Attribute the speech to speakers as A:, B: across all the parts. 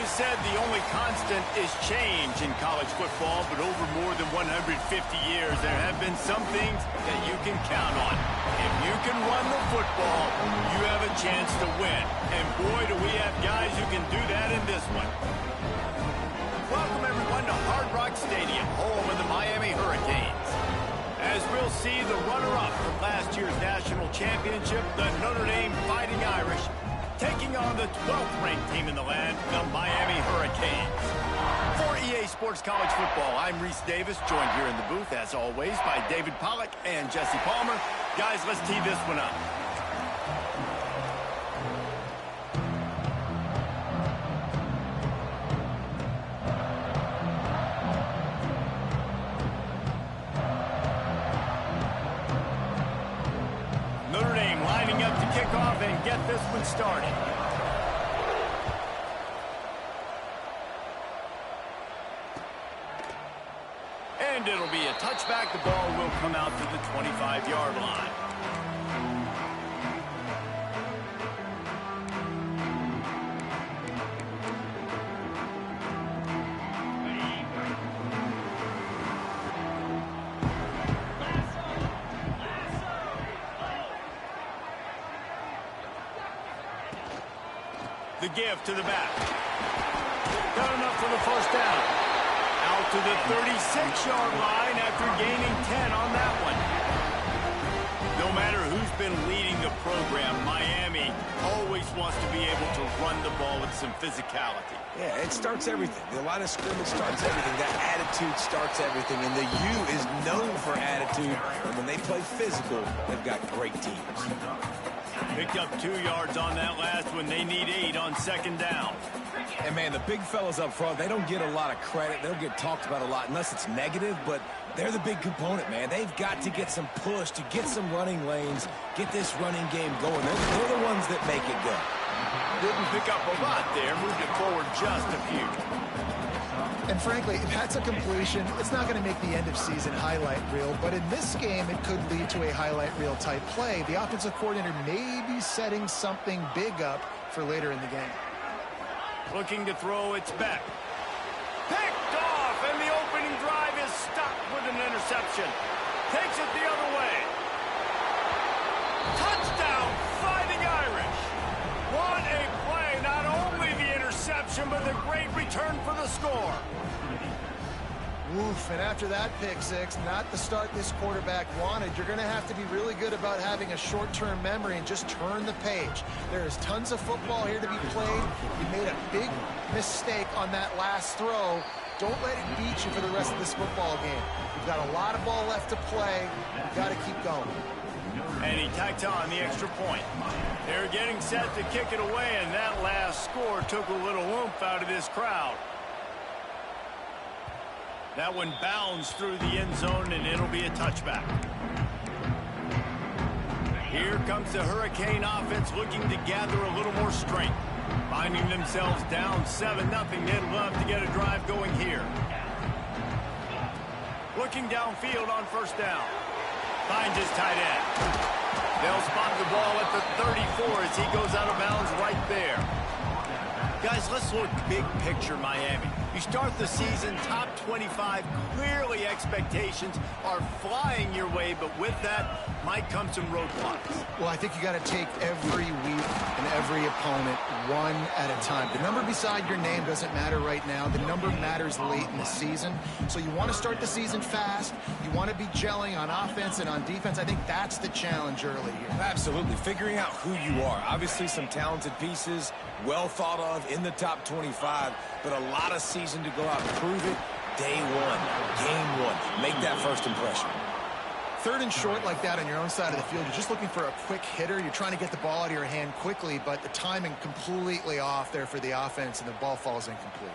A: said the only constant is change in college football, but over more than 150 years, there have been some things that you can count on. If you can run the football, you have a chance to win. And boy, do we have guys who can do that in this one. Welcome, everyone, to Hard Rock Stadium, home of the Miami Hurricanes. As we'll see, the runner-up from last year's national championship, the Notre Dame Fighting Irish, taking on the 12th-ranked team in the land, the Miami Hurricanes. For EA Sports College Football, I'm Reese Davis, joined here in the booth, as always, by David Pollack and Jesse Palmer. Guys, let's tee this one up. Notre Dame lining up to kick off and get this one started. And it'll be a touchback. The ball will come out to the 25-yard line. The give to the back. Got enough for the first down. Out to the 36-yard line after gaining 10 on that one. No matter who's been leading the program, Miami always wants to be able to run the ball with some physicality.
B: Yeah, it starts everything. The line of scrimmage starts everything. That attitude starts everything. And the U is known for attitude. And when they play physical, they've got great teams.
A: Picked up 2 yards on that last one. They need 8 on second down.
B: And, man, the big fellas up front, they don't get a lot of credit. They don't get talked about a lot unless it's negative, but they're the big component, man. They've got to get some push, to get some running lanes, get this running game going. They're the ones that make it go.
A: Didn't pick up a lot there. Moved it forward just a few.
C: And frankly, if that's a completion, it's not going to make the end-of-season highlight reel. But in this game, it could lead to a highlight reel type play. The offensive coordinator may be setting something big up for later in the game.
A: Looking to throw, it's back. Picked off, and the opening drive is stopped with an interception. Takes it the other way. Touchdown, Fighting Irish. What a play. Not only the interception, but the great return for the score.
C: Oof, and after that pick six, not the start this quarterback wanted. You're going to have to be really good about having a short-term memory and just turn the page. There is tons of football here to be played. You made a big mistake on that last throw. Don't let it beat you for the rest of this football game. You've got a lot of ball left to play. You've got to keep going.
A: And he tacked on the extra point. They're getting set to kick it away, and that last score took a little oomph out of this crowd. That one bounds through the end zone, and it'll be a touchback. Here comes the Hurricane offense looking to gather a little more strength. Finding themselves down 7-0, they'd love to get a drive going here. Looking downfield on first down. Finds his tight end. They'll spot the ball at the 34 as he goes out of bounds right there. Guys, let's look big picture Miami. You start the season top 25. Clearly expectations are flying your way, but with that might come some roadblocks.
C: Well, I think you got to take every week and every opponent one at a time. The number beside your name doesn't matter right now. The number matters late in the season. So you want to start the season fast. You want to be gelling on offense and on defense. I think that's the challenge early here.
B: Absolutely. Figuring out who you are. Obviously some talented pieces, well thought of in the top 25, but a lot of season to go out and prove it. Day one, game one. Make that first impression.
C: Third and short like that on your own side of the field, you're just looking for a quick hitter. You're trying to get the ball out of your hand quickly, but the timing completely off there for the offense, and the ball falls incomplete.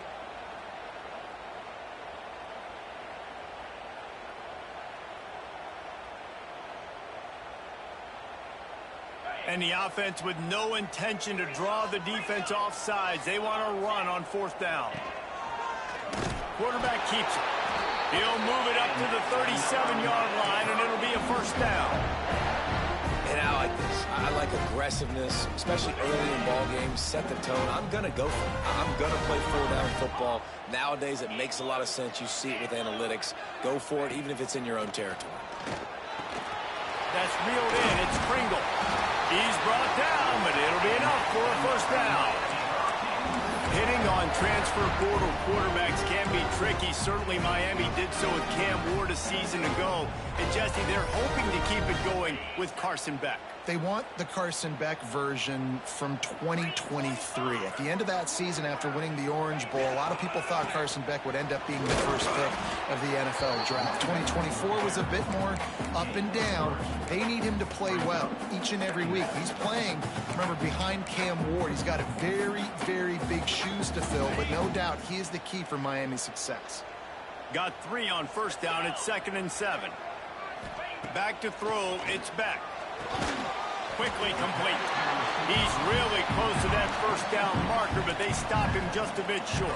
A: And the offense with no intention to draw the defense off sides. They want to run on fourth down. Quarterback keeps it. He'll move it up to the 37-yard line, and it'll be a first down.
B: And I like this. I like aggressive aggressiveness, especially early in ball games, set the tone. I'm going to go for it. I'm going to play four-down football. Nowadays, it makes a lot of sense. You see it with analytics. Go for it, even if it's in your own territory.
A: That's reeled in. It's Pringle. He's brought down, but it'll be enough for a first down. Hitting on transfer portal quarterbacks can be tricky. Certainly Miami did so with Cam Ward a season ago. And Jesse, they're hoping to keep it going with Carson Beck.
C: They want the Carson Beck version from 2023. At the end of that season, after winning the Orange Bowl, a lot of people thought Carson Beck would end up being the first pick of the NFL draft. 2024 was a bit more up and down. They need him to play well each and every week. He's playing, remember, behind Cam Ward. He's got a very, very big shoes to fill, but no doubt he is the key for Miami's success.
A: Got 3 on first down. It's 2nd and 7. Back to throw. It's Beck. Quickly complete. He's really close to that first down marker, but they stop him just a bit short.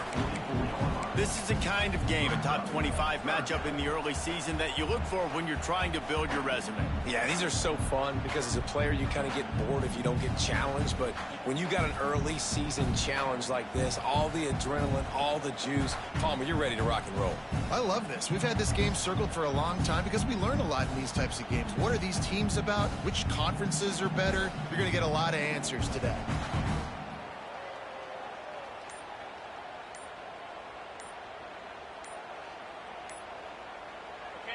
A: This is the kind of game, a top 25 matchup in the early season, that you look for when you're trying to build your resume.
B: Yeah, these are so fun because as a player, you kind of get bored if you don't get challenged. But when you got an early season challenge like this, all the adrenaline, all the juice, Palmer, you're ready to rock and roll.
C: I love this. We've had this game circled for a long time because we learn a lot in these types of games. What are these teams about? Which conferences are better? You're going to get a lot of answers today.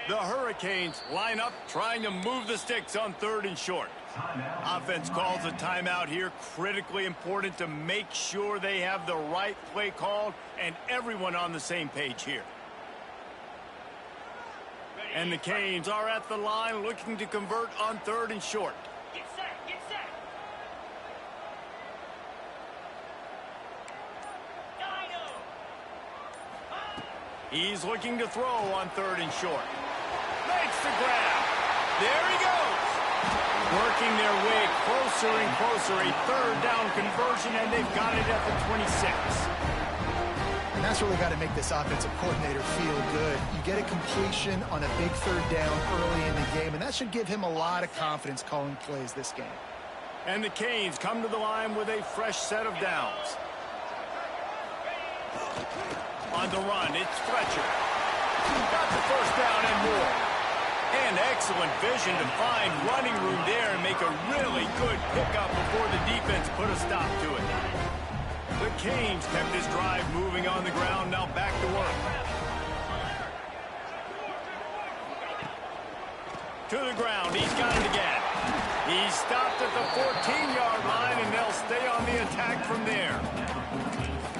A: The Hurricanes line up trying to move the sticks on 3rd and short. Offense calls a timeout here. Critically important to make sure they have the right play called and everyone on the same page here. And the Canes are at the line looking to convert on 3rd and short.
D: Get set, get set.
A: He's looking to throw on 3rd and short. Makes the grab. There he goes. Working their way closer and closer. A 3rd down conversion, and they've got it at the 26.
C: And that's really got to make this offensive coordinator feel good. You get a completion on a big 3rd down early in the game, and that should give him a lot of confidence calling plays this game.
A: And the Canes come to the line with a fresh set of downs. On the run, it's Fletcher. Got the first down and more. And excellent vision to find running room there and make a really good pickup before the defense put a stop to it. The Canes kept this drive moving on the ground. Now back to work. To the ground. He's got it again. He stopped at the 14-yard line, and they'll stay on the attack from there.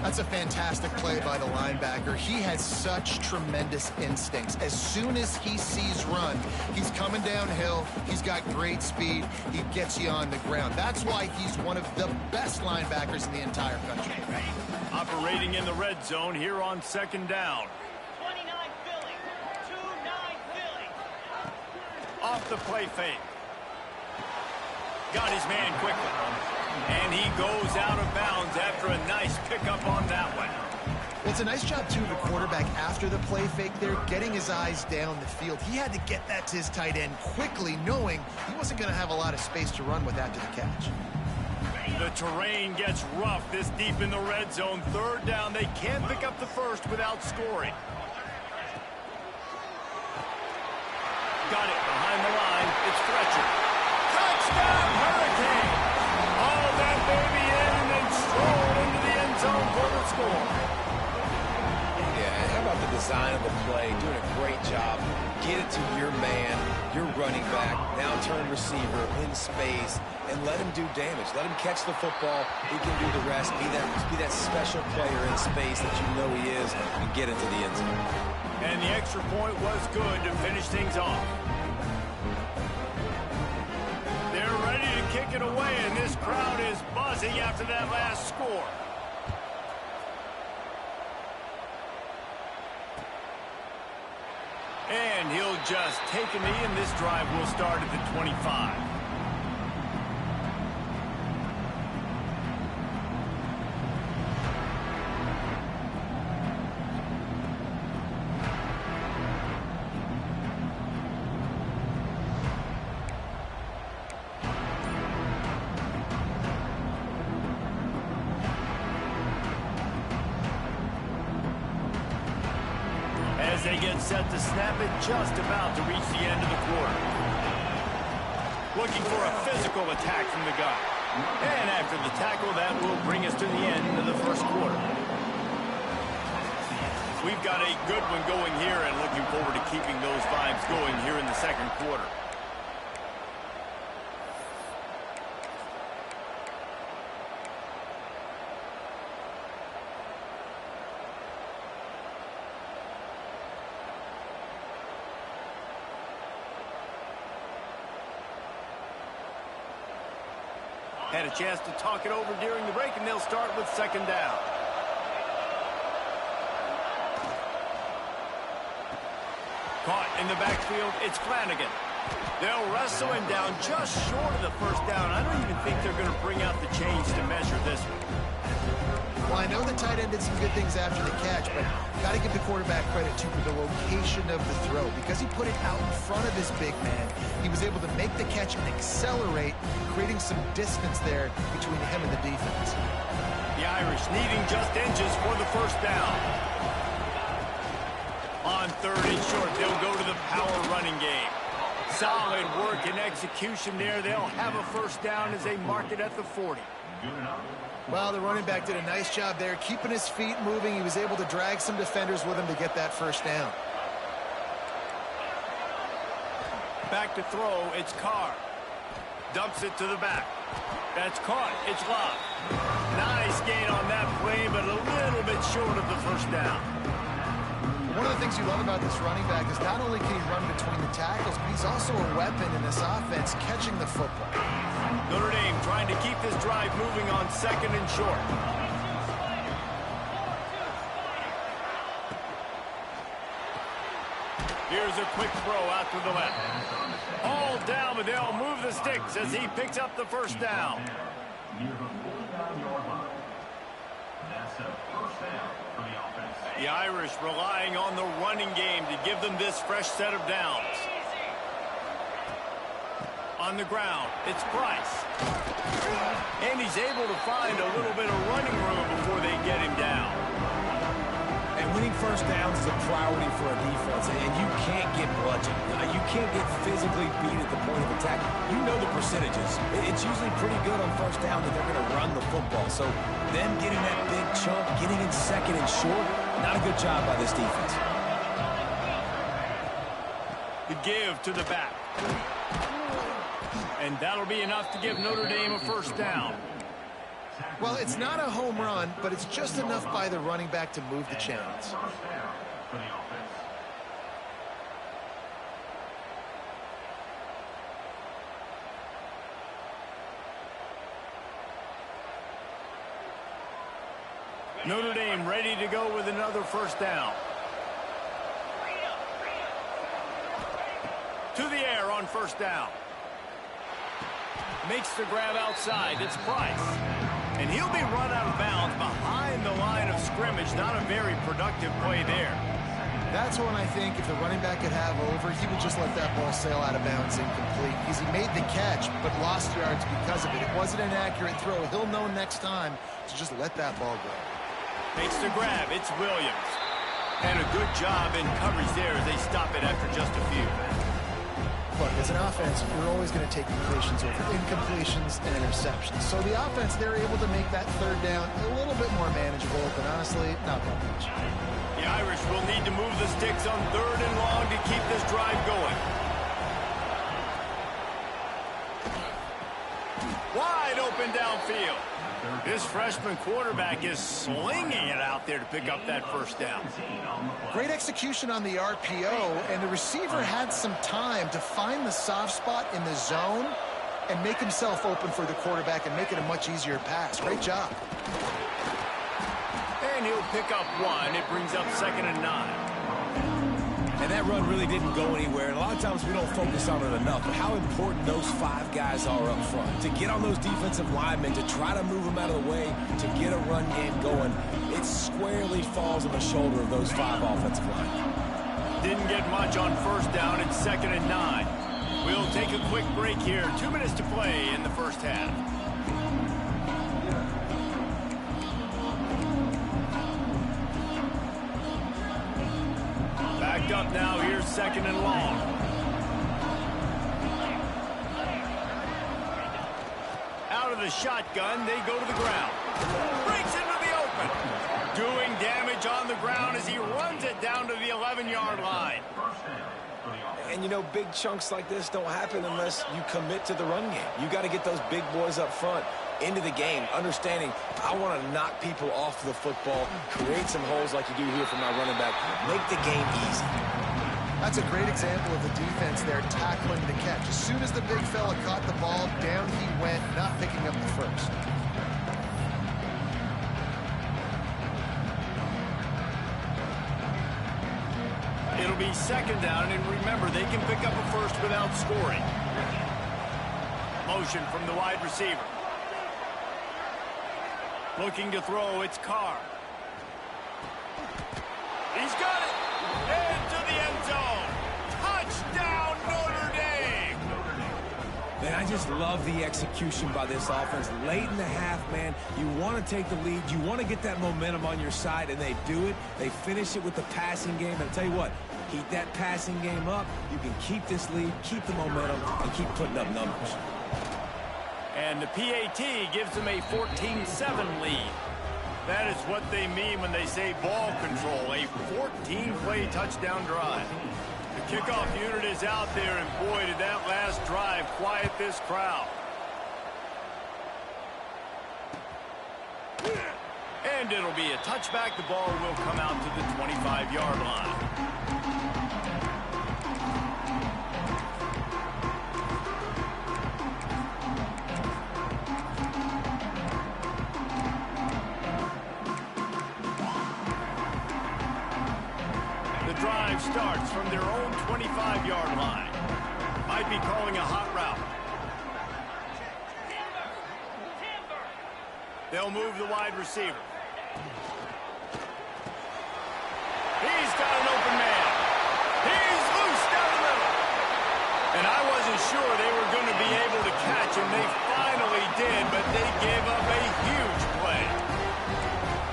C: That's a fantastic play by the linebacker. He has such tremendous instincts. As soon as he sees run, he's coming downhill. He's got great speed. He gets you on the ground. That's why he's one of the best linebackers in the entire country.
A: Operating in the red zone here on 2nd down.
D: 29 filling. 2-9 filling.
A: Off the play fake. Got his man quickly. And he goes out of bounds after a nice pickup on that one.
C: Well, it's a nice job, too, of the quarterback after the play fake there, getting his eyes down the field. He had to get that to his tight end quickly, knowing he wasn't going to have a lot of space to run with after the catch.
A: The terrain gets rough this deep in the red zone. 3rd down. They can't pick up the first without scoring. Got it behind the line. It's Fletcher. Touchdown, Hurricane! All that baby in and then strolled into the end zone for the score.
B: Yeah, how about the design of the play? Doing a great job. Get it to your man, your running back, now turn receiver in space, and let him do damage. Let him catch the football. He can do the rest. Be that special player in space that you know he is, and get into the end zone.
A: And the extra point was good to finish things off. They're ready to kick it away, and this crowd is buzzing after that last score. And he'll just take a knee, and this drive will start at the 25. they get set to snap it just about to reach the end of the quarter. Looking for a physical attack from the gun. And after the tackle, that will bring us to the end of the first quarter. We've got a good one going here and looking forward to keeping those vibes going here in the second quarter. Had a chance to talk it over during the break, and they'll start with second down. Caught in the backfield, it's Flanagan. They'll wrestle him down just short of the first down. I don't even think they're going to bring out the chains to measure this one.
C: Well, I know the tight end did some good things after the catch, but got to give the quarterback credit, too, for the location of the throw. Because he put it out in front of his big man, he was able to make the catch and accelerate, creating some distance there between him and the defense.
A: The Irish needing just inches for the first down. On third and short, they'll go to the power running game. Solid work and execution there. They'll have a first down as they mark it at the 40.
C: Well, the running back did a nice job there, keeping his feet moving. He was able to drag some defenders with him to get that first down.
A: Back to throw, it's Carr. Dumps it to the back. That's caught. It's locked. Nice gain on that play, but a little bit short of the first down.
C: One of the things you love about this running back is not only can he run between the tackles, but he's also a weapon in this offense, catching the football.
A: Notre Dame trying to keep this drive moving on second and short. Here's a quick throw out to the left. All down, but they'll move the sticks as he picks up the first down. The Irish relying on the running game to give them this fresh set of downs. On the ground, it's Price. And he's able to find a little bit of running room before they get him down.
B: And winning first downs is a priority for a defense, and you can't get bludgeoned. You can't get physically beat at the point of attack. You know the percentages. It's usually pretty good on first down that they're going to run the football. So them getting that big chunk, getting in second and short, not a good job by this defense.
A: The give to the back. And that'll be enough to give Notre Dame a first down.
C: Well, it's not a home run, but it's just enough by the running back to move the chains.
A: Notre Dame ready to go with another first down. To the air on first down. Makes the grab outside. It's Price. And he'll be run out of bounds behind the line of scrimmage. Not a very productive play there.
C: That's one I think if the running back could have over, he would just let that ball sail out of bounds incomplete. Because he made the catch, but lost yards because of it. It wasn't an accurate throw. He'll know next time to just let that ball go.
A: Makes the grab. It's Williams. And a good job in coverage there as they stop it after just a few.
C: Look, as an offense, you're always going to take completions over incompletions and interceptions. So the offense, they're able to make that third down a little bit more manageable, but honestly, not that much.
A: The Irish will need to move the sticks on third and long to keep this drive going. Wide open downfield. This freshman quarterback is slinging it out there to pick up that first down.
C: Great execution on the RPO, and the receiver had some time to find the soft spot in the zone and make himself open for the quarterback and make it a much easier pass. Great job.
A: And he'll pick up one. It brings up 2nd and 9.
B: And that run really didn't go anywhere. And a lot of times we don't focus on it enough, but how important those 5 guys are up front. To get on those defensive linemen, to try to move them out of the way, to get a run game going, it squarely falls on the shoulder of those 5 offensive linemen.
A: Didn't get much on first down. It's 2nd and 9. We'll take a quick break here. 2 minutes to play in the first half. Back picked up now. Here's 2nd and long. Out of the shotgun, they go to the ground. Breaks into the open. Doing damage on the ground as he runs it down to the 11-yard line.
B: And, you know, big chunks like this don't happen unless you commit to the run game. You got to get those big boys up front into the game, understanding I want to knock people off the football, create some holes like you do here for my running back, make the game easy.
C: That's a great example of the defense there tackling the catch. As soon as the big fella caught the ball, down he went, not picking up the first.
A: It'll be 2nd down, and remember, they can pick up a first without scoring. Motion from the wide receiver. Looking to throw, it's Carr. He's got it! Into the end zone! Touchdown, Notre Dame!
B: Man, I just love the execution by this offense. Late in the half, man, you want to take the lead. You want to get that momentum on your side, and they do it. They finish it with the passing game. And I'll tell you what, keep that passing game up. You can keep this lead, keep the momentum, and keep putting up numbers.
A: And the PAT gives them a 14-7 lead. That is what they mean when they say ball control, a 14-play touchdown drive. The kickoff unit is out there, and boy, did that last drive quiet this crowd. And it'll be a touchback. The ball will come out to the 25-yard line. Drive starts from their own 25-yard line. Might be calling a hot route. They'll move the wide receiver. He's got an open man. He's loose down the middle. And I wasn't sure they were going to be able to catch him. They finally did, but they gave up a huge play.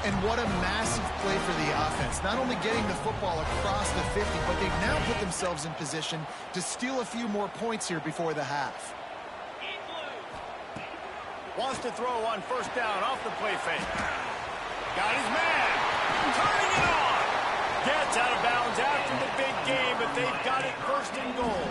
C: And what a massive play for the offense. Not only getting the football across the 50, but they've now put themselves in position to steal a few more points here before the half.
A: Wants to throw on 1st down off the play fake. Got his man. Turning it on. Gets out of bounds after the big game, but they've got it 1st and goal.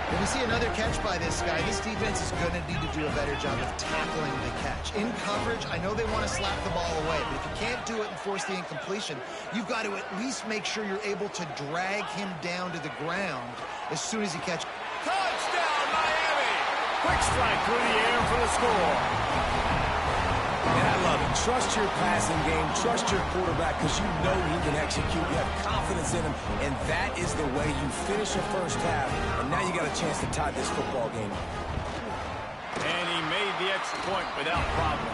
C: When we see another catch by this guy, this defense is going to need to do a better job of tackling the catch. In coverage, I know they want to slap the ball away, but if you can't do it and force the incompletion, you've got to at least make sure you're able to drag him down to the ground as soon as he catches.
A: Touchdown, Miami! Quick strike through the air for the score.
B: And I love it. Trust your passing game. Trust your quarterback because you know he can execute. You have confidence in him, and that is the way you finish a 1st half. And now you got a chance to tie this football game.
A: And he made the extra point without problem.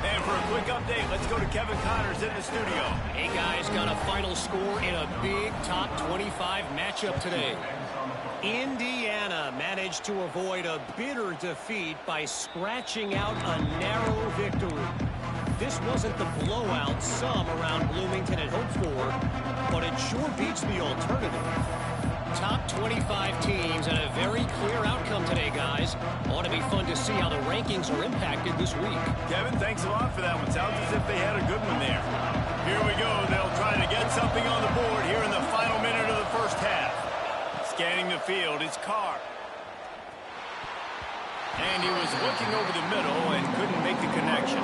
A: And for a quick update, let's go to Kevin Connors in the studio.
E: Hey, guys, got a final score in a big top 25 matchup today. Indiana managed to avoid a bitter defeat by scratching out a narrow victory. This wasn't the blowout some around Bloomington had hoped for, but it sure beats the alternative. Top 25 teams and a very clear outcome today, guys. Ought to be fun to see how the rankings are impacted this week.
A: Kevin, thanks a lot for that one. Sounds as if they had a good one there. Here we go. They'll try to get something on the board here in the final minute of the 1st half. Scanning the field, it's Carr. And he was looking over the middle and couldn't make the connection.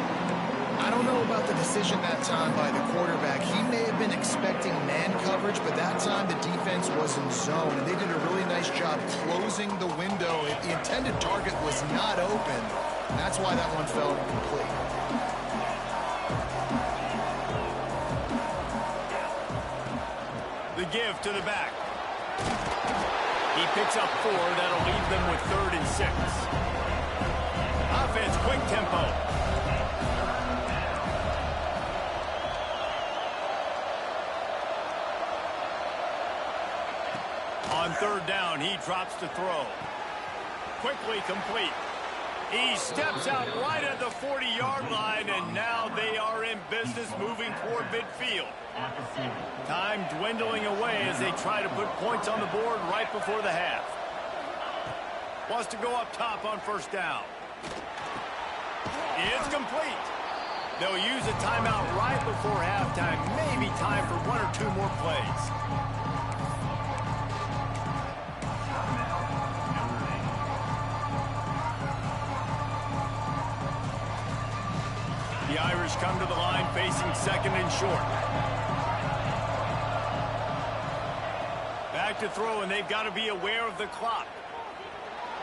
C: I don't know about the decision that time by the quarterback. He may have been expecting man coverage, but that time the defense was in zone, and they did a really nice job closing the window. The intended target was not open, and that's why that one fell incomplete.
A: The give to the back. He picks up 4. That'll leave them with 3rd and 6. Offense, quick tempo. On 3rd down, he drops to throw. Quickly complete. He steps out right at the 40-yard line, and now they are in business moving toward midfield. Time dwindling away as they try to put points on the board right before the half. Wants to go up top on first down. It's complete. They'll use a timeout right before halftime. Maybe time for one or two more plays. The Irish come to the line facing second and short. Back to throw, and they've got to be aware of the clock.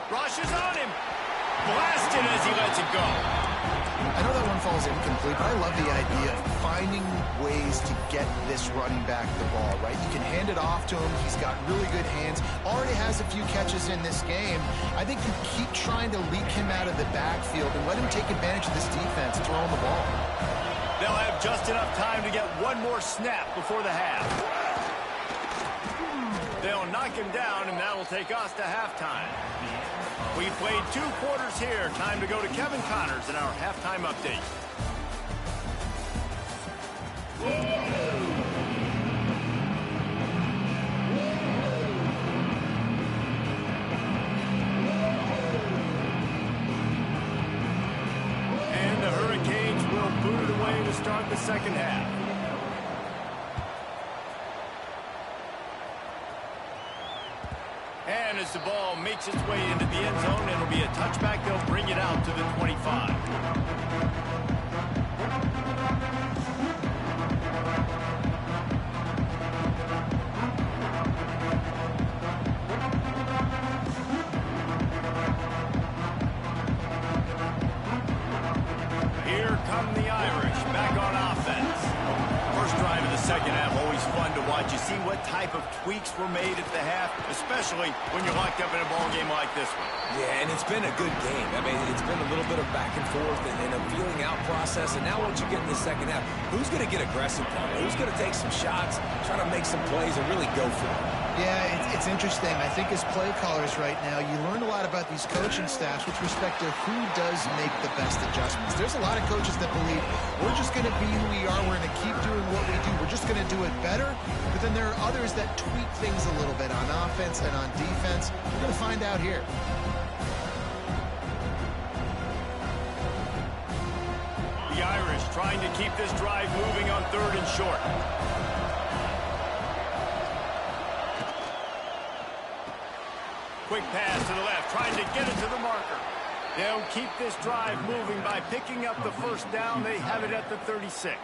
A: Rushes on him. Blasted as he lets it go.
C: I know that one falls incomplete, but I love the idea of finding ways to get this running back the ball, right? You can hand it off to him. He's got really good hands. Already has a few catches in this game. I think you keep trying to leak him out of the backfield and let him take advantage of this defense throwing the ball.
A: They'll have just enough time to get one more snap before the half. They'll knock him down, and that'll take us to halftime. We played 2 quarters here. Time to go to Kevin Connors in our halftime update. And the Hurricanes will boot it away to start the second half. And as the ball makes its way into the end zone, it'll be a touchback. They'll bring it out to the 25. Here come the Irish back on offense. First drive of the second half, always fun to watch. You see what type of tweaks were made at the half, especially when you're locked up in a ball game like this one.
B: Yeah, and it's been a good game. I mean, it's been a little bit of back and forth and a feeling out process. And now once you get in the second half, who's going to get aggressive? Who's going to take some shots, try to make some plays, and really go for it?
C: Yeah, it's interesting. I think as play callers right now, you learn a lot about these coaching staffs with respect to who does make the best adjustments. There's a lot of coaches that believe we're just going to be who we are. We're going to keep doing what we do. We're just going to do it better. But then there are others that tweak things a little bit on offense and on defense. We're going to find out here.
A: The Irish trying to keep this drive moving on third and short. Quick pass to the left, trying to get it to the marker. They'll keep this drive moving by picking up the first down. They have it at the 36.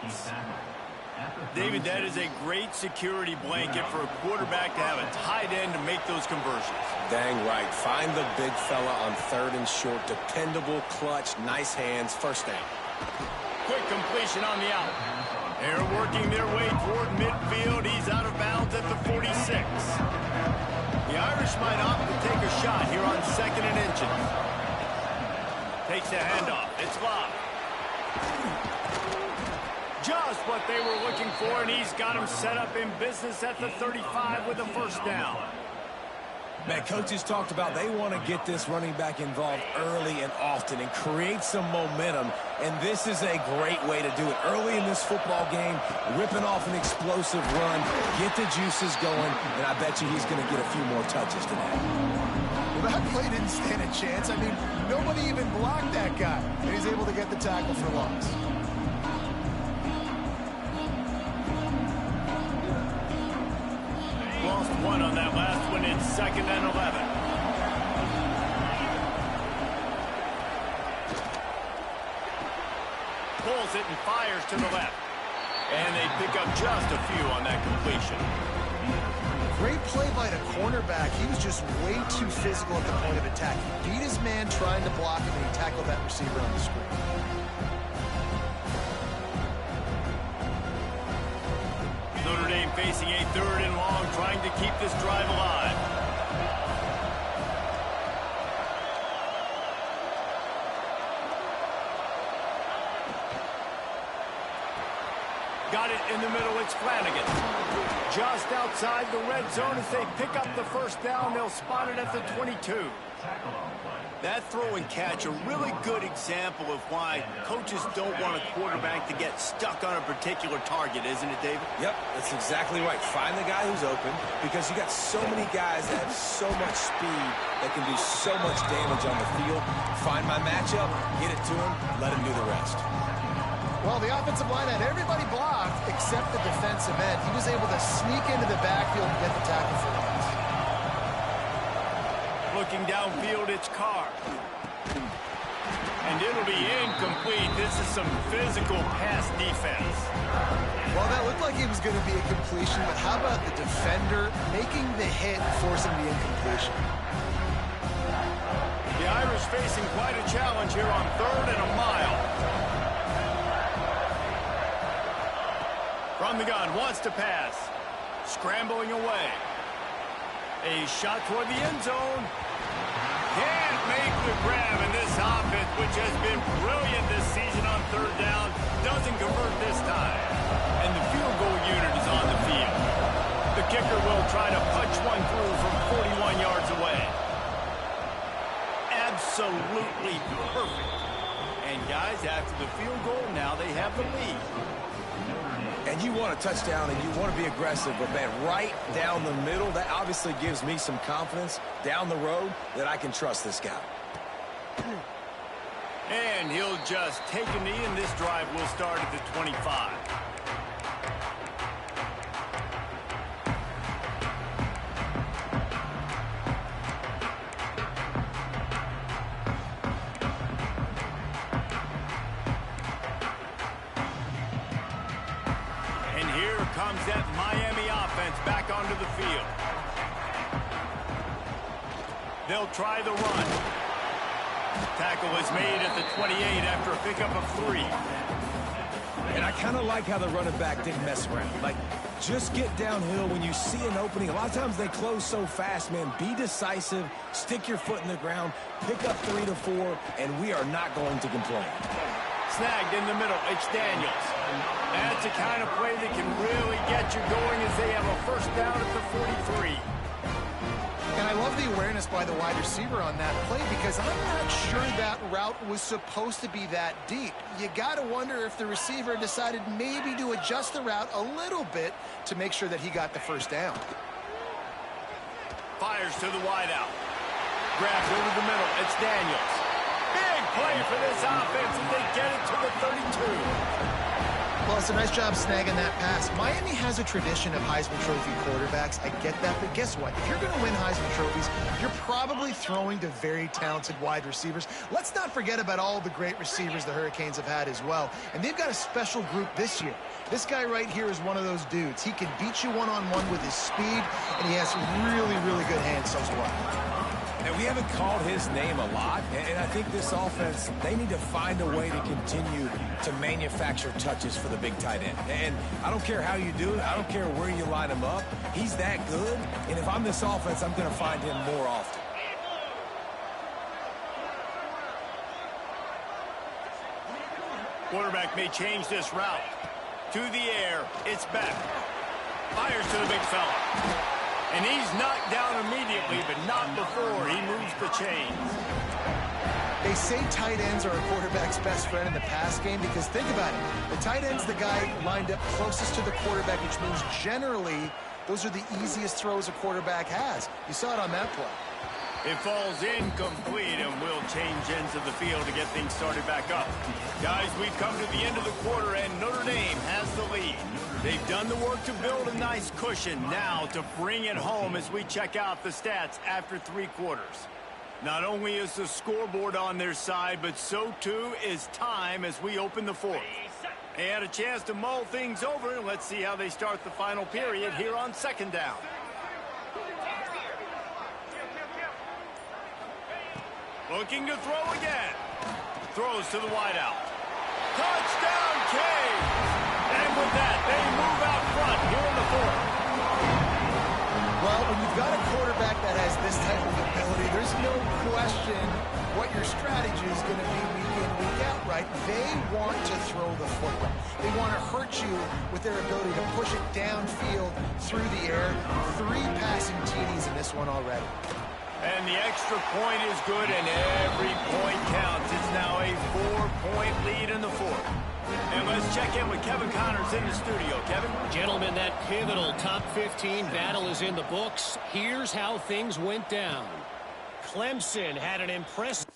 A: David, that is a great security blanket for a quarterback to have a tight end to make those conversions.
B: Dang right. Find the big fella on third and short. Dependable, clutch, nice hands. First down.
A: Quick completion on the out. They're working their way toward midfield. He's out of bounds at the 46. The Irish might opt to take a shot here on second and inches. Takes the handoff. It's locked. Just what they were looking for, and he's got him set up in business at the 35 with a first down.
B: Man, coaches talked about they want to get this running back involved early and often and create some momentum, and this is a great way to do it. Early in this football game, ripping off an explosive run, get the juices going, and I bet you he's going to get a few more touches today.
C: Well, that play didn't stand a chance. I mean, nobody even blocked that guy, and he's able to get the tackle for loss.
A: Lost one on that last one. It's second and 11. Pulls it and fires to the left. And they pick up just a few on that completion.
C: Great play by the cornerback. He was just way too physical at the point of attack. He beat his man trying to block him, and he tackled that receiver on the screen.
A: Notre Dame facing a third and long, trying to keep this drive alive. Got it in the middle. It's Flanagan. Just outside the red zone as they pick up the first down. They'll spot it at the 22. That throw and catch, a really good example of why coaches don't want a quarterback to get stuck on a particular target, isn't it, David?
B: Yep, that's exactly right. Find the guy who's open, because you got so many guys that have so much speed that can do so much damage on the field. Find my matchup, get it to him, let him do the rest.
C: Well, the offensive line had everybody blocked except the defensive end. He was able to sneak into the backfield and get the tackle for loss.
A: Looking downfield, it's Carr. And it'll be incomplete. This is some physical pass defense.
C: Well, that looked like it was going to be a completion, but how about the defender making the hit and forcing the incompletion?
A: The Irish facing quite a challenge here on 3rd and a mile. From the gun, wants to pass. Scrambling away. A shot toward the end zone. Can't make the grab, and this offense, which has been brilliant this season on 3rd down, doesn't convert this time. And the field goal unit is on the field. The kicker will try to punch one through from 41 yards away. Absolutely perfect. And guys, after the field goal, now they have the lead.
B: And you want a touchdown and you want to be aggressive, but man, right down the middle, that obviously gives me some confidence down the road that I can trust this guy.
A: And he'll just take a knee, and this drive will start at the 25. Comes that Miami offense back onto the field. They'll try the run. Tackle is made at the 28 after a pickup of 3.
B: And I kind of like how the running back didn't mess around. Like, just get downhill when you see an opening. A lot of times they close so fast, man. Be decisive, stick your foot in the ground, pick up 3 to 4, and we are not going to complain.
A: Snagged in the middle, it's Daniels. That's the kind of play that can really get you going as they have a first down at the 43.
C: And I love the awareness by the wide receiver on that play, because I'm not sure that route was supposed to be that deep. You got to wonder if the receiver decided maybe to adjust the route a little bit to make sure that he got the first down.
A: Fires to the wideout. Grabs over the middle, it's Daniels. Big play for this offense as they get it to the 32.
C: Well, it's a nice job snagging that pass. Miami has a tradition of Heisman Trophy quarterbacks. I get that, but guess what? If you're going to win Heisman Trophies, you're probably throwing to very talented wide receivers. Let's not forget about all the great receivers the Hurricanes have had as well. And they've got a special group this year. This guy right here is one of those dudes. He can beat you one-on-one with his speed, and he has really, really good hands as well.
B: And we haven't called his name a lot, and I think this offense, they need to find a way to continue to manufacture touches for the big tight end. And I don't care how you do it. I don't care where you line him up. He's that good, and if I'm this offense, I'm going to find him more often.
A: Quarterback may change this route. To the air, it's back. Fires to the big fella. And he's knocked down immediately, but not before he moves the chains.
C: They say tight ends are a quarterback's best friend in the pass game, because think about it. The tight end's the guy lined up closest to the quarterback, which means generally those are the easiest throws a quarterback has. You saw it on that play.
A: It falls incomplete, and we'll change ends of the field to get things started back up. Guys, we've come to the end of the quarter, and Notre Dame has the lead. They've done the work to build a nice cushion. Now to bring it home as we check out the stats after 3 quarters. Not only is the scoreboard on their side, but so too is time as we open the 4th. They had a chance to mull things over. Let's see how they start the final period here on 2nd down. Looking to throw again. Throws to the wideout. Touchdown, Canes! And with that, they move out front here in the 4th.
C: Well, when you've got a quarterback that has this type of ability, there's no question what your strategy is going to be week in, week out, right? They want to throw the football. They want to hurt you with their ability to push it downfield through the air. 3 passing TDs in this one already.
A: And the extra point is good, and every point counts. It's now a 4-point lead in the fourth. And let's check in with Kevin Connors in the studio. Kevin?
E: Gentlemen, that pivotal top 15 battle is in the books. Here's how things went down. Clemson had an impressive...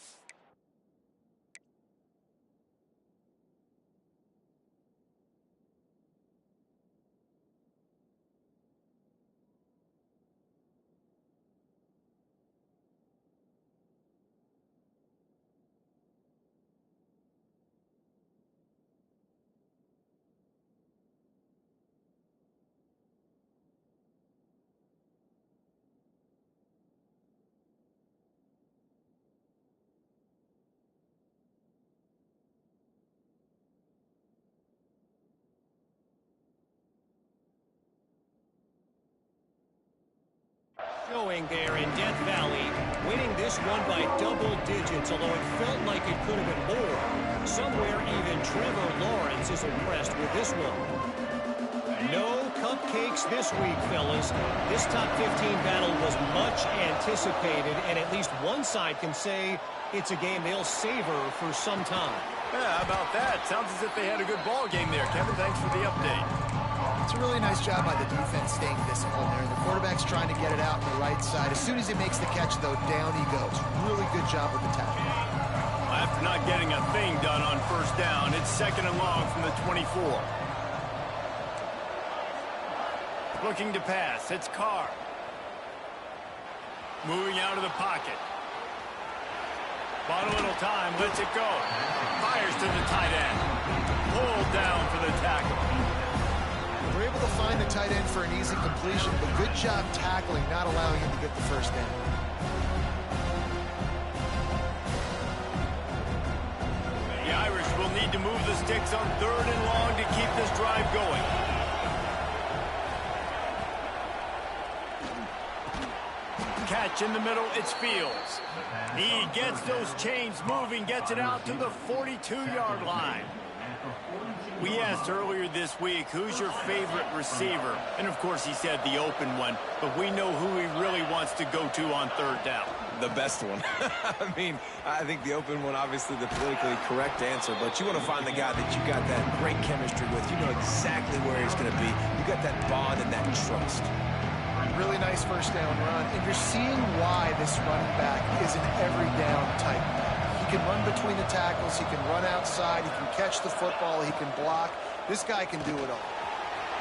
E: showing there in Death Valley, winning this one by double digits, although it felt like it could have been more. Somewhere even Trevor Lawrence is impressed with this one. No cupcakes this week, fellas. This top 15 battle was much anticipated, and at least one side can say it's a game they'll savor for some time.
A: Yeah, how about that? Sounds as if they had a good ball game there. Kevin, thanks for the update.
C: It's a really nice job by the defense staying disciplined there. The quarterback's trying to get it out on the right side. As soon as he makes the catch, though, down he goes. Really good job with the tackle.
A: After not getting a thing done on first down, it's 2nd and long from the 24. Looking to pass. It's Carr. Moving out of the pocket. Bought a little time. Lets it go. Fires to the tight end. Pulled down for the tackle.
C: We're able to find the tight end for an easy completion, but good job tackling, not allowing him to get the first down.
A: The Irish will need to move the sticks on 3rd and long to keep this drive going. Catch in the middle, it's Fields. He gets those chains moving, gets it out to the 42-yard line. We asked earlier this week, who's your favorite receiver? And, of course, he said the open one, but we know who he really wants to go to on 3rd down.
B: The best one. I mean, I think the open one, obviously the politically correct answer, but you want to find the guy that you got that great chemistry with. You know exactly where he's going to be. You got that bond and that trust.
C: Really nice first down run, and you're seeing why this running back is an every down type. He can run between the tackles, he can run outside, he can catch the football, he can block. This guy can do it all.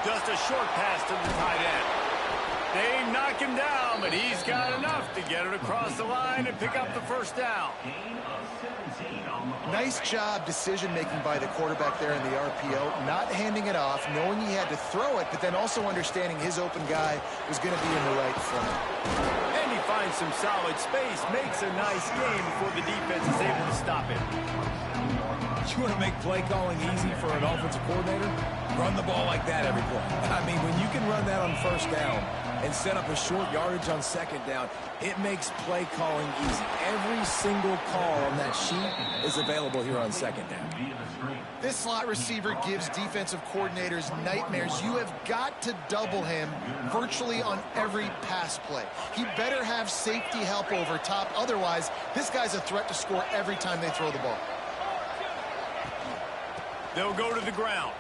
A: Just a short pass to the tight end. They knock him down, but he's got enough to get it across the line and pick up the first down.
C: Nice job decision-making by the quarterback there in the RPO, not handing it off, knowing he had to throw it, but then also understanding his open guy was going to be in the right front.
A: And he finds some solid space, makes a nice game before the defense is able to stop it.
B: You want to make play calling easy for an offensive coordinator? Run the ball like that every play. I mean, when you can run that on first down and set up a short yardage on 2nd down, it makes play calling easy. Every single call on that sheet is available here on 2nd down.
C: This slot receiver gives defensive coordinators nightmares. You have got to double him virtually on every pass play. He better have safety help over top. Otherwise, this guy's a threat to score every time they throw the ball.
A: They'll go to the ground.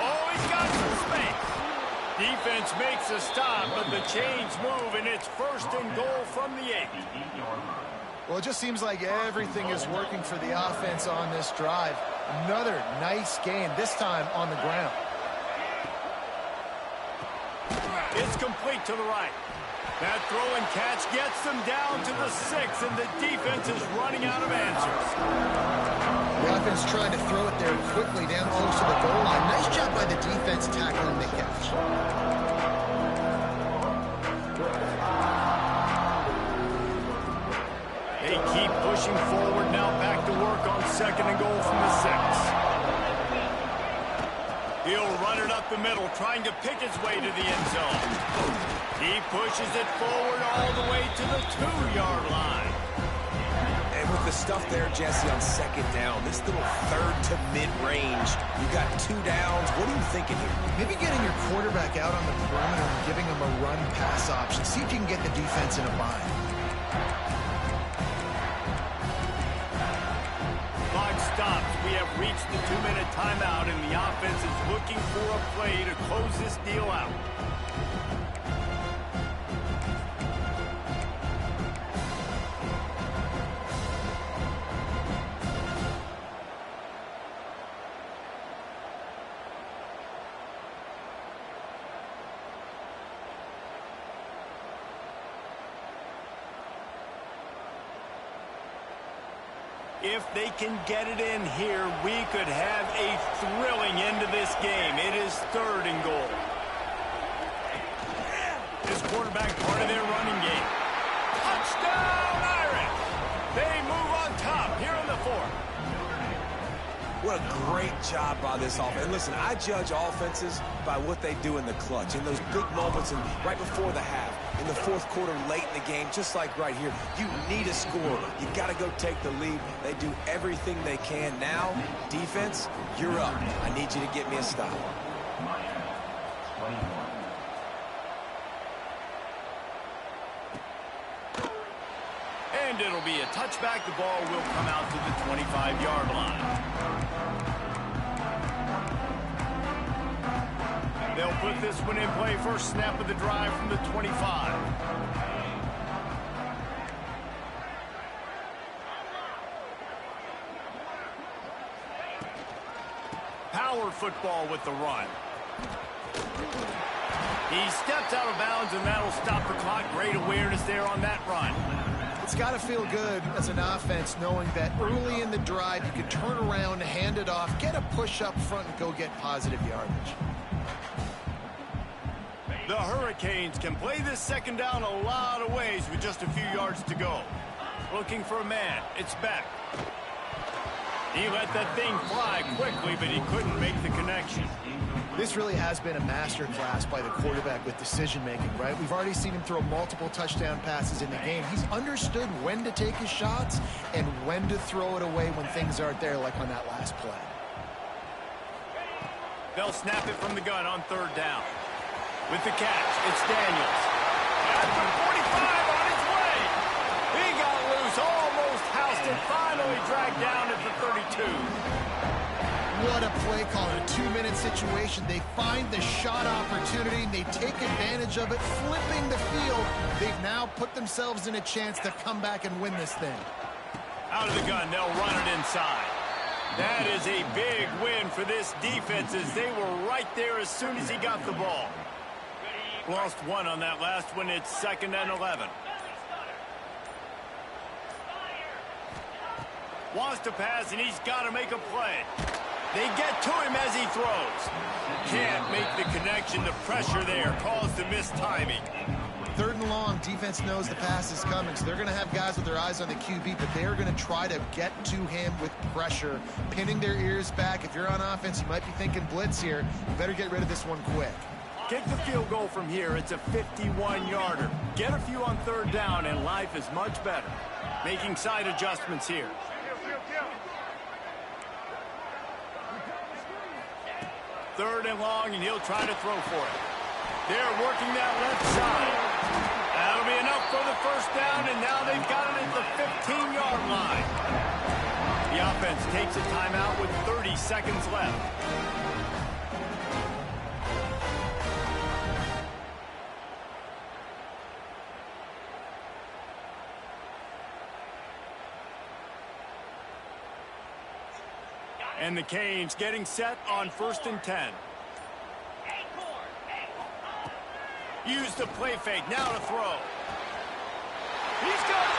A: Oh, he's got some space. Defense makes a stop, but the chains move, and it's 1st and goal from the 8.
C: Well, it just seems like everything is working for the offense on this drive. Another nice game, this time on the ground.
A: It's complete to the right. That throw and catch gets them down to the 6, and the defense is running out of answers.
C: The offense trying to throw it there quickly down close to the goal line. Nice job by the defense tackling the catch.
A: They keep pushing forward now, back to work on 2nd and goal from the 6. He'll run it up the middle, trying to pick his way to the end zone. He pushes it forward all the way to the 2-yard line.
B: And with the stuff there, Jesse, on 2nd down, this little 3rd to mid-range, you got 2 downs. What are you thinking here?
C: Maybe getting your quarterback out on the perimeter and giving him a run-pass option. See if you can get the defense in a bind.
A: Clock stops. We have reached the 2-minute timeout, and the offense is looking for a play to close this deal out. If they can get it in here, we could have a thrilling end to this game. It is 3rd and goal. This quarterback part of their running game. Touchdown, Irish! They move on top here in the 4th.
B: What a great job by this offense. And listen, I judge offenses by what they do in the clutch, in those big moments and right before the half, in the 4th quarter, late in the game, just like right here. You need a score. You got to go take the lead. They do everything they can. Now, defense, you're up. I need you to get me a stop.
A: And it'll be a touchback. The ball will come out to the 25-yard line. They'll put this one in play. First snap of the drive from the 25. Power football with the run. He steps out of bounds, and that'll stop the clock. Great awareness there on that run.
C: It's got to feel good as an offense knowing that early in the drive you can turn around, hand it off, get a push up front, and go get positive yardage.
A: The Hurricanes can play this second down a lot of ways with just a few yards to go. Looking for a man. It's Beck. He let that thing fly quickly, but he couldn't make the connection.
C: This really has been a masterclass by the quarterback with decision-making, right? We've already seen him throw multiple touchdown passes in the game. He's understood when to take his shots and when to throw it away when things aren't there, like on that last play.
A: They'll snap it from the gun on 3rd down. With the catch, it's Daniels. At the 45 on his way. He got loose, almost housed it, finally dragged down at the 32.
C: What a play call in a 2-minute situation. They find the shot opportunity, and they take advantage of it, flipping the field. They've now put themselves in a chance to come back and win this thing.
A: Out of the gun, they'll run it inside. That is a big win for this defense, as they were right there as soon as he got the ball. Lost one on that last one. It's 2nd and 11. Wants to pass, and he's got to make a play. They get to him as he throws. Can't make the connection. The pressure there caused the missed timing.
C: 3rd and long, defense knows the pass is coming, so they're going to have guys with their eyes on the QB, but they're going to try to get to him with pressure, pinning their ears back. If you're on offense, you might be thinking blitz here. You better get rid of this one quick.
A: Kick the field goal from here. It's a 51-yarder. Get a few on 3rd down, and life is much better. Making side adjustments here. Third and long, and he'll try to throw for it. They're working that left side. That'll be enough for the 1st down, and now they've got it at the 15-yard line. The offense takes a timeout with 30 seconds left. And the Canes getting set on 1st and 10. Use the play fake, now to throw. He's got it!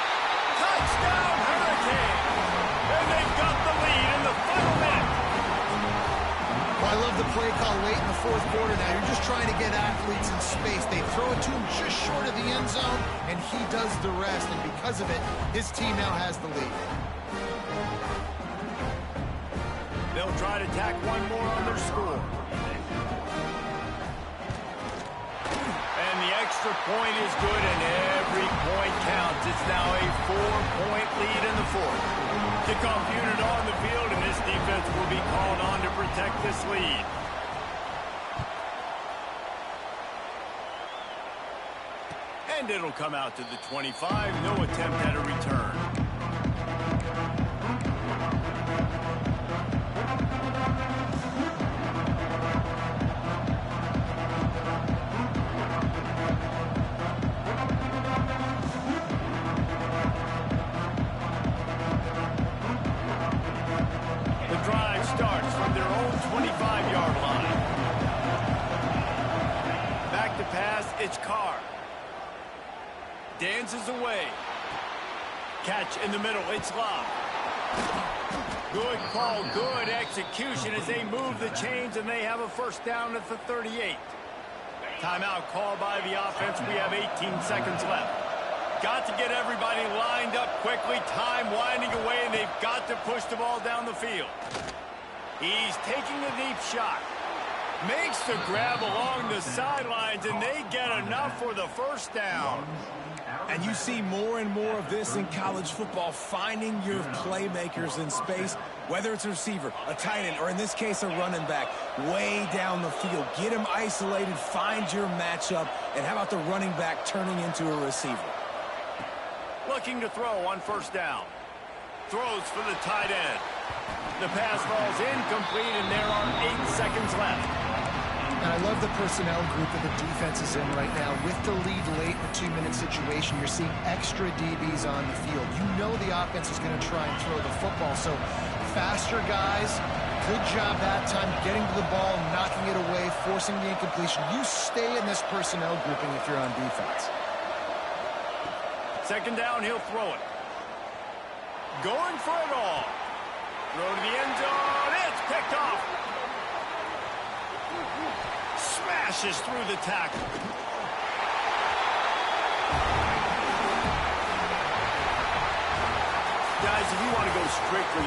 A: Touchdown, Hurricane! And they've got the lead in the final minute.
C: Well, I love the play call late in the 4th quarter now. You're just trying to get athletes in space. They throw it to him just short of the end zone, and he does the rest. And because of it, his team now has the lead.
A: They'll try to tack one more on their score. And the extra point is good, and every point counts. It's now a 4-point lead in the 4th. Kickoff unit on the field, and this defense will be called on to protect this lead. And it'll come out to the 25. No attempt at a return. Starts from their own 25-yard line. Back to pass, it's Carr. Dances away. Catch in the middle, it's Love. Good call, good execution as they move the chains, and they have a first down at the 38. Timeout called by the offense. We have 18 seconds left. Got to get everybody lined up quickly. Time winding away, and they've got to push the ball down the field. He's taking a deep shot. Makes the grab along the sidelines, and they get enough for the first down.
B: And you see more and more of this in college football, finding your playmakers in space, whether it's a receiver, a tight end, or in this case, a running back, way down the field. Get them isolated, find your matchup, and how about the running back turning into a receiver?
A: Looking to throw on first down. Throws for the tight end. The pass falls incomplete, and there are 8 seconds left.
C: And I love the personnel group that the defense is in right now. With the lead late in the 2-minute situation, you're seeing extra DBs on the field. You know the offense is going to try and throw the football. So faster guys, good job that time getting to the ball, knocking it away, forcing the incompletion. You stay in this personnel grouping if you're on defense.
A: Second down, he'll throw it. Going for it all. Throw to the end zone. It's picked off. Smashes through the tackle. Guys, if you want to go strictly